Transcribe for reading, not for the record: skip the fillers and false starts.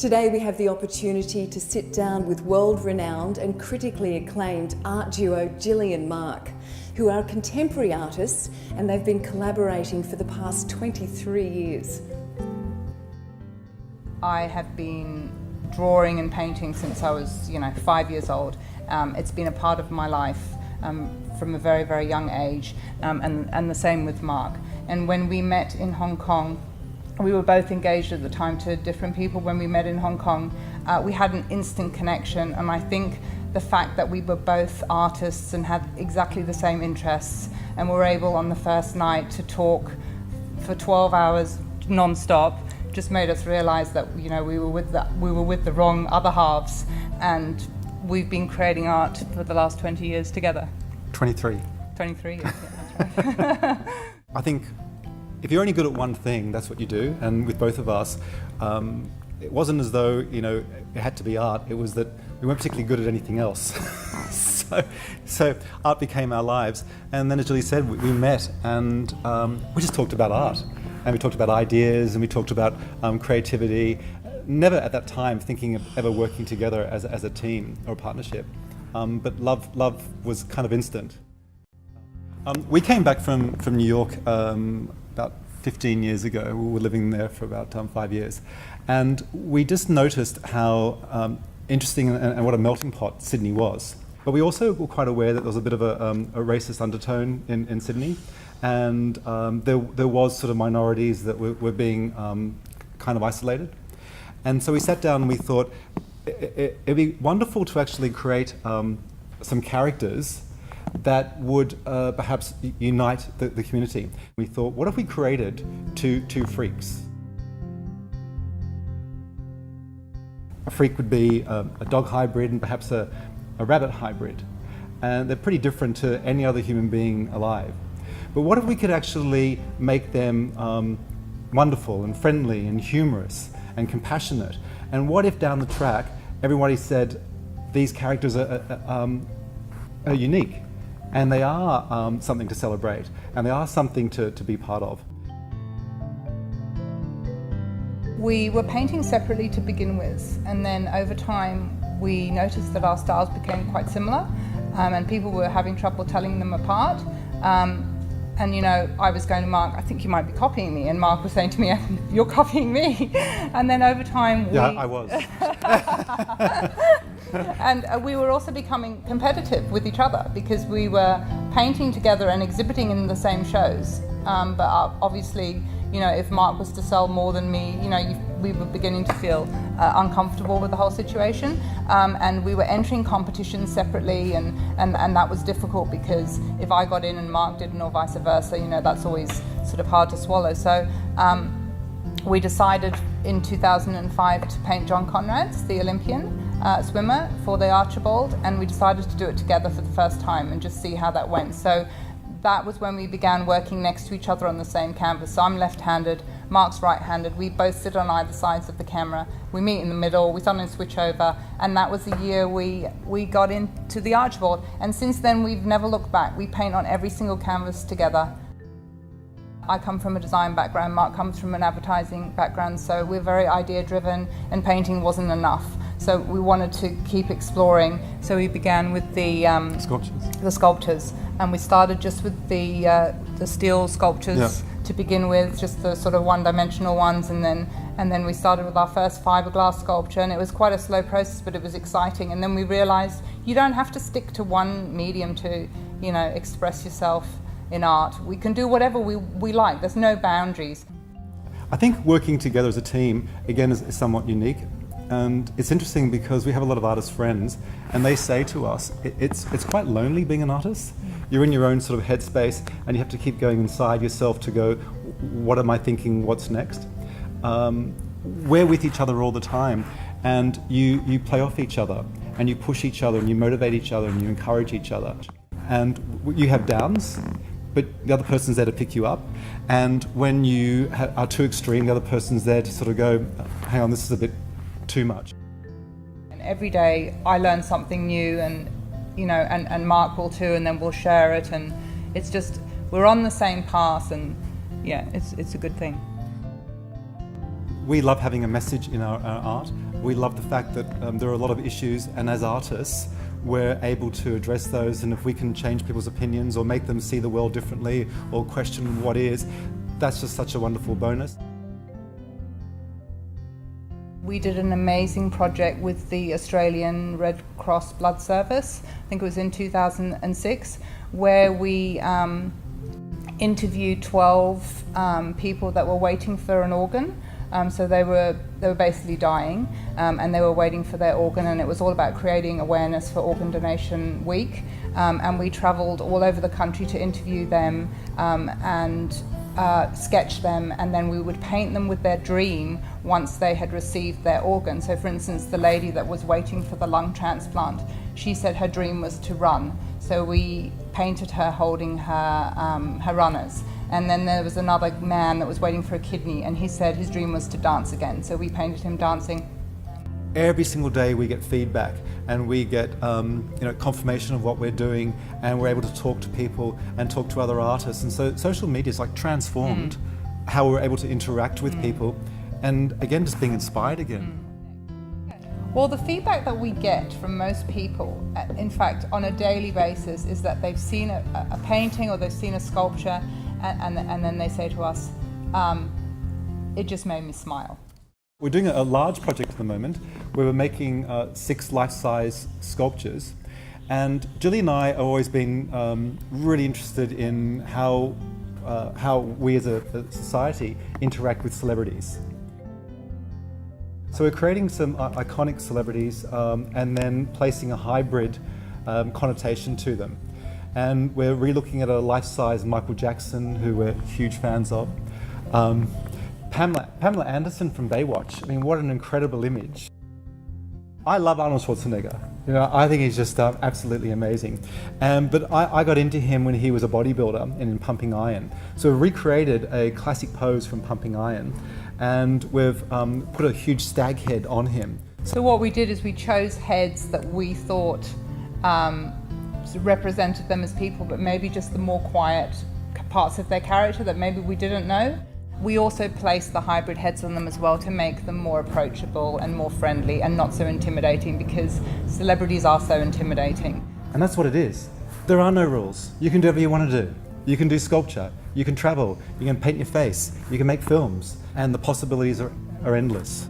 Today we have the opportunity to sit down with world-renowned and critically acclaimed art duo Gillie and Marc, who are contemporary artists, and they've been collaborating for the past 23 years. I have been drawing and painting since I was, 5 years old. It's been a part of my life from a very, very young age, and the same with Marc. And when we met in Hong Kong, we were both engaged at the time to different people. When we met in Hong Kong, we had an instant connection, and I think the fact that we were both artists and had exactly the same interests, and were able on the first night to talk for 12 hours non-stop, just made us realize that we were with the wrong other halves, and we've been creating art for the last 20 years together. 23 years, yeah, that's right. I think if you're only good at one thing, that's what you do. And with both of us, it wasn't as though it had to be art. It was that we weren't particularly good at anything else. so art became our lives. And then, as Gillie said, we met and we just talked about art. And we talked about ideas, and we talked about creativity. Never at that time thinking of ever working together as a team or a partnership. But love was kind of instant. We came back from New York about 15 years ago. We were living there for about 5 years. And we just noticed how interesting and what a melting pot Sydney was. But we also were quite aware that there was a bit of a racist undertone in Sydney. And there was sort of minorities that were being kind of isolated. And so we sat down and we thought it'd be wonderful to actually create some characters that would perhaps unite the community. We thought, what if we created two freaks? A freak would be a dog hybrid and perhaps a rabbit hybrid. And they're pretty different to any other human being alive. But what if we could actually make them wonderful and friendly and humorous and compassionate? And what if down the track everybody said these characters are unique, and they are something to celebrate, and they are something to be part of? We were painting separately to begin with, and then over time we noticed that our styles became quite similar, and people were having trouble telling them apart. And I was going to Marc, I think you might be copying me, and Marc was saying to me, you're copying me. And then over time I was. And we were also becoming competitive with each other because we were painting together and exhibiting in the same shows. But obviously, if Marc was to sell more than me, we were beginning to feel uncomfortable with the whole situation. And we were entering competitions separately, and that was difficult because if I got in and Marc didn't, or vice versa, that's always sort of hard to swallow. So we decided in 2005 to paint John Conrad's, the Olympian swimmer, for the Archibald, and we decided to do it together for the first time and just see how that went. So that was when we began working next to each other on the same canvas. So I'm left-handed, Marc's right-handed. We both sit on either sides of the camera. We meet in the middle, we suddenly switch over, and that was the year we got into the Archibald. And since then, we've never looked back. We paint on every single canvas together. I come from a design background, Marc comes from an advertising background, so we're very idea-driven, and painting wasn't enough. So we wanted to keep exploring. So we began with the sculptures, and we started just with the steel sculptures to begin with, just the sort of one-dimensional ones, and then we started with our first fiberglass sculpture, and it was quite a slow process, but it was exciting. And then we realized you don't have to stick to one medium to, express yourself in art. We can do whatever we like. There's no boundaries. I think working together as a team, again, is somewhat unique. And it's interesting because we have a lot of artist friends, and they say to us, it's quite lonely being an artist. You're in your own sort of headspace, and you have to keep going inside yourself to go, what am I thinking, what's next? We're with each other all the time, and you play off each other, and you push each other, and you motivate each other, and you encourage each other. And you have downs, but the other person's there to pick you up. And when you are too extreme, the other person's there to sort of go, hang on, this is a bit too much. And every day I learn something new, and and Marc will too, and then we'll share it, and it's just, we're on the same path, and it's a good thing. We love having a message in our art. we love the fact that there are a lot of issues, and as artists, we're able to address those, and if we can change people's opinions or make them see the world differently or question what is, that's just such a wonderful bonus. We did an amazing project with the Australian Red Cross Blood Service, I think it was in 2006, where we interviewed 12 people that were waiting for an organ. So they were basically dying, and they were waiting for their organ, and it was all about creating awareness for Organ Donation Week. And we travelled all over the country to interview them and sketch them, and then we would paint them with their dream once they had received their organ. So for instance, the lady that was waiting for the lung transplant, she said her dream was to run. So we painted her holding her runners. And then there was another man that was waiting for a kidney, and he said his dream was to dance again. So we painted him dancing. Every single day we get feedback, and we get confirmation of what we're doing, and we're able to talk to people and talk to other artists. And so social media is like transformed how we're able to interact with people, and again, just being inspired again. Well, the feedback that we get from most people, in fact, on a daily basis, is that they've seen a painting or they've seen a sculpture, and then they say to us, it just made me smile. We're doing a large project at the moment where we're making 6 life-size sculptures, and Gillie and I have always been really interested in how we as a society interact with celebrities. So we're creating some iconic celebrities and then placing a hybrid connotation to them. And we're re-looking at a life-size Michael Jackson, who we're huge fans of. Pamela Anderson from Baywatch. I mean, what an incredible image. I love Arnold Schwarzenegger. You know, I think he's just absolutely amazing. But I got into him when he was a bodybuilder and in Pumping Iron. So we recreated a classic pose from Pumping Iron, and we've put a huge stag head on him. So what we did is we chose heads that we thought represented them as people, but maybe just the more quiet parts of their character that maybe we didn't know. We also placed the hybrid heads on them as well to make them more approachable and more friendly and not so intimidating, because celebrities are so intimidating. And that's what it is. There are no rules. You can do whatever you want to do. You can do sculpture, you can travel, you can paint your face, you can make films, and the possibilities are endless.